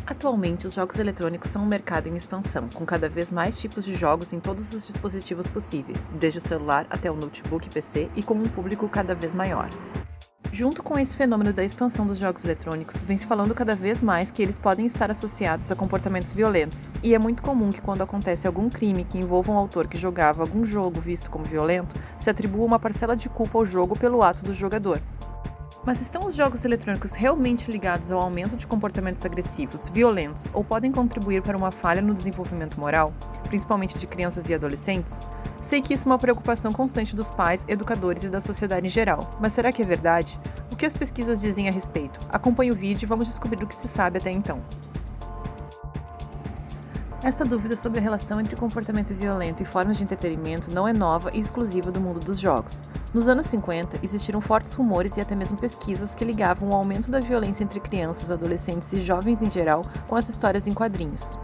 Atualmente, os jogos eletrônicos são um mercado em expansão, com cada vez mais tipos de jogos em todos os dispositivos possíveis, desde o celular até o notebook e PC, e com um público cada vez maior. Junto com esse fenômeno da expansão dos jogos eletrônicos, vem se falando cada vez mais que eles podem estar associados a comportamentos violentos, e é muito comum que quando acontece algum crime que envolva um autor que jogava algum jogo visto como violento, se atribua uma parcela de culpa ao jogo pelo ato do jogador. Mas estão os jogos eletrônicos realmente ligados ao aumento de comportamentos agressivos, violentos, ou podem contribuir para uma falha no desenvolvimento moral, principalmente de crianças e adolescentes? Sei que isso é uma preocupação constante dos pais, educadores e da sociedade em geral, mas será que é verdade? O que as pesquisas dizem a respeito? Acompanhe o vídeo e vamos descobrir o que se sabe até então. Essa dúvida sobre a relação entre comportamento violento e formas de entretenimento não é nova e exclusiva do mundo dos jogos. Nos anos 50, existiram fortes rumores e até mesmo pesquisas que ligavam o aumento da violência entre crianças, adolescentes e jovens em geral com as histórias em quadrinhos.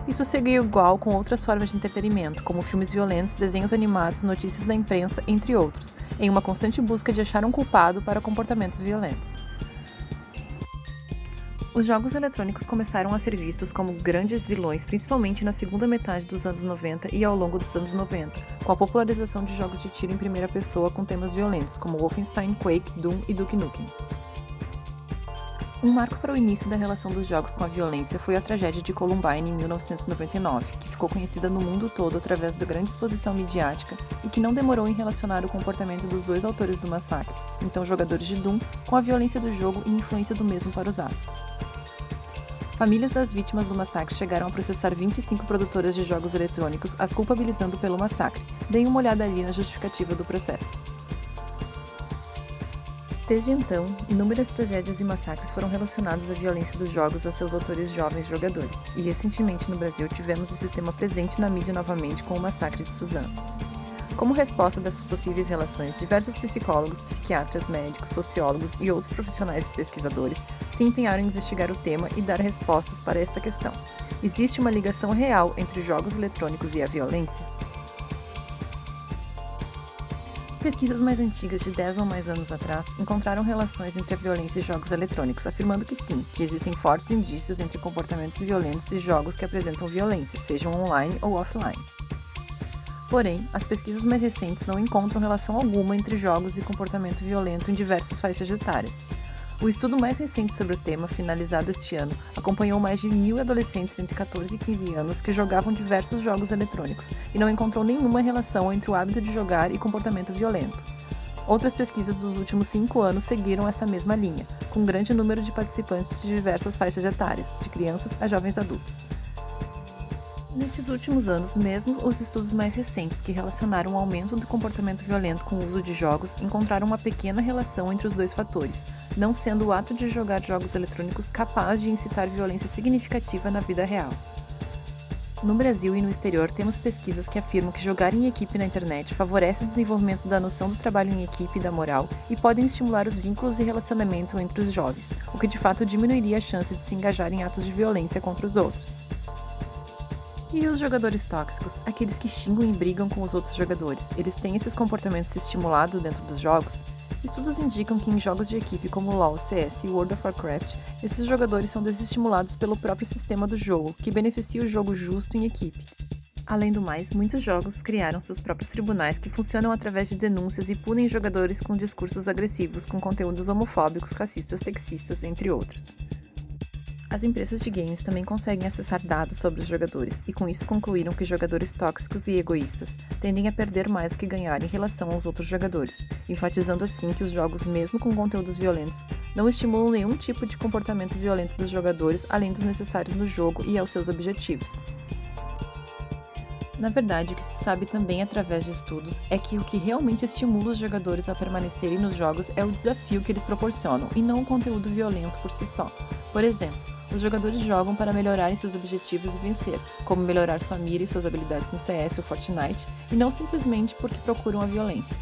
Isso seguiu igual com outras formas de entretenimento, como filmes violentos, desenhos animados, notícias da imprensa, entre outros, em uma constante busca de achar um culpado para comportamentos violentos. Os jogos eletrônicos começaram a ser vistos como grandes vilões, principalmente na segunda metade dos anos 90 e ao longo dos anos 90, com a popularização de jogos de tiro em primeira pessoa com temas violentos, como Wolfenstein, Quake, Doom e Duke Nukem. Um marco para o início da relação dos jogos com a violência foi a tragédia de Columbine em 1999, que ficou conhecida no mundo todo através da grande exposição midiática e que não demorou em relacionar o comportamento dos dois autores do massacre, então jogadores de Doom, com a violência do jogo e influência do mesmo para os atos. Famílias das vítimas do massacre chegaram a processar 25 produtoras de jogos eletrônicos, as culpabilizando pelo massacre. Deem uma olhada ali na justificativa do processo. Desde então, inúmeras tragédias e massacres foram relacionados à violência dos jogos a seus autores jovens jogadores, e recentemente no Brasil tivemos esse tema presente na mídia novamente com o massacre de Suzano. Como resposta dessas possíveis relações, diversos psicólogos, psiquiatras, médicos, sociólogos e outros profissionais e pesquisadores se empenharam em investigar o tema e dar respostas para esta questão. Existe uma ligação real entre jogos eletrônicos e a violência? Pesquisas mais antigas, de 10 ou mais anos atrás, encontraram relações entre a violência e jogos eletrônicos, afirmando que sim, que existem fortes indícios entre comportamentos violentos e jogos que apresentam violência, sejam online ou offline. Porém, as pesquisas mais recentes não encontram relação alguma entre jogos e comportamento violento em diversas faixas etárias. O estudo mais recente sobre o tema, finalizado este ano, acompanhou mais de 1.000 adolescentes entre 14 e 15 anos que jogavam diversos jogos eletrônicos e não encontrou nenhuma relação entre o hábito de jogar e comportamento violento. Outras pesquisas dos últimos 5 anos seguiram essa mesma linha, com um grande número de participantes de diversas faixas etárias, de crianças a jovens adultos. Nesses últimos anos, mesmo os estudos mais recentes que relacionaram o aumento do comportamento violento com o uso de jogos encontraram uma pequena relação entre os dois fatores, não sendo o ato de jogar jogos eletrônicos capaz de incitar violência significativa na vida real. No Brasil e no exterior, temos pesquisas que afirmam que jogar em equipe na internet favorece o desenvolvimento da noção do trabalho em equipe e da moral e podem estimular os vínculos e relacionamento entre os jovens, o que de fato diminuiria a chance de se engajar em atos de violência contra os outros. E os jogadores tóxicos, aqueles que xingam e brigam com os outros jogadores, eles têm esses comportamentos estimulados dentro dos jogos? Estudos indicam que em jogos de equipe como LoL, CS e World of Warcraft, esses jogadores são desestimulados pelo próprio sistema do jogo, que beneficia o jogo justo em equipe. Além do mais, muitos jogos criaram seus próprios tribunais que funcionam através de denúncias e punem jogadores com discursos agressivos, com conteúdos homofóbicos, racistas, sexistas, entre outros. As empresas de games também conseguem acessar dados sobre os jogadores e com isso concluíram que jogadores tóxicos e egoístas tendem a perder mais do que ganhar em relação aos outros jogadores, enfatizando assim que os jogos, mesmo com conteúdos violentos, não estimulam nenhum tipo de comportamento violento dos jogadores além dos necessários no jogo e aos seus objetivos. Na verdade, o que se sabe também através de estudos é que o que realmente estimula os jogadores a permanecerem nos jogos é o desafio que eles proporcionam e não o conteúdo violento por si só. Por exemplo, os jogadores jogam para melhorarem seus objetivos e vencer, como melhorar sua mira e suas habilidades no CS ou Fortnite, e não simplesmente porque procuram a violência.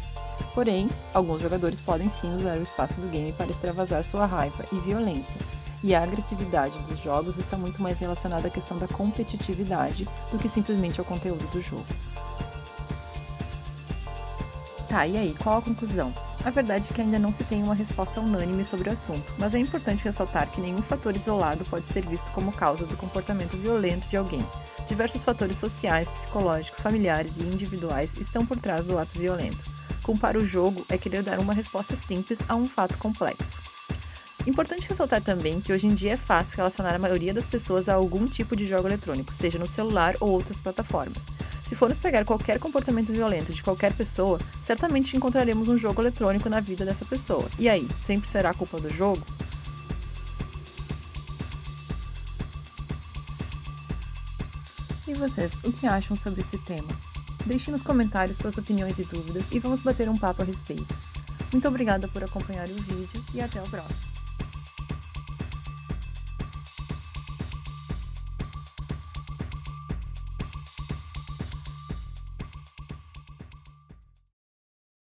Porém, alguns jogadores podem sim usar o espaço do game para extravasar sua raiva e violência, e a agressividade dos jogos está muito mais relacionada à questão da competitividade do que simplesmente ao conteúdo do jogo. Tá, e aí, qual a conclusão? A verdade é que ainda não se tem uma resposta unânime sobre o assunto, mas é importante ressaltar que nenhum fator isolado pode ser visto como causa do comportamento violento de alguém. Diversos fatores sociais, psicológicos, familiares e individuais estão por trás do ato violento. Culpar o jogo é querer dar uma resposta simples a um fato complexo. Importante ressaltar também que hoje em dia é fácil relacionar a maioria das pessoas a algum tipo de jogo eletrônico, seja no celular ou outras plataformas. Se formos pegar qualquer comportamento violento de qualquer pessoa, certamente encontraremos um jogo eletrônico na vida dessa pessoa. E aí, sempre será culpa do jogo? E vocês, o que acham sobre esse tema? Deixe nos comentários suas opiniões e dúvidas e vamos bater um papo a respeito. Muito obrigada por acompanhar o vídeo e até o próximo.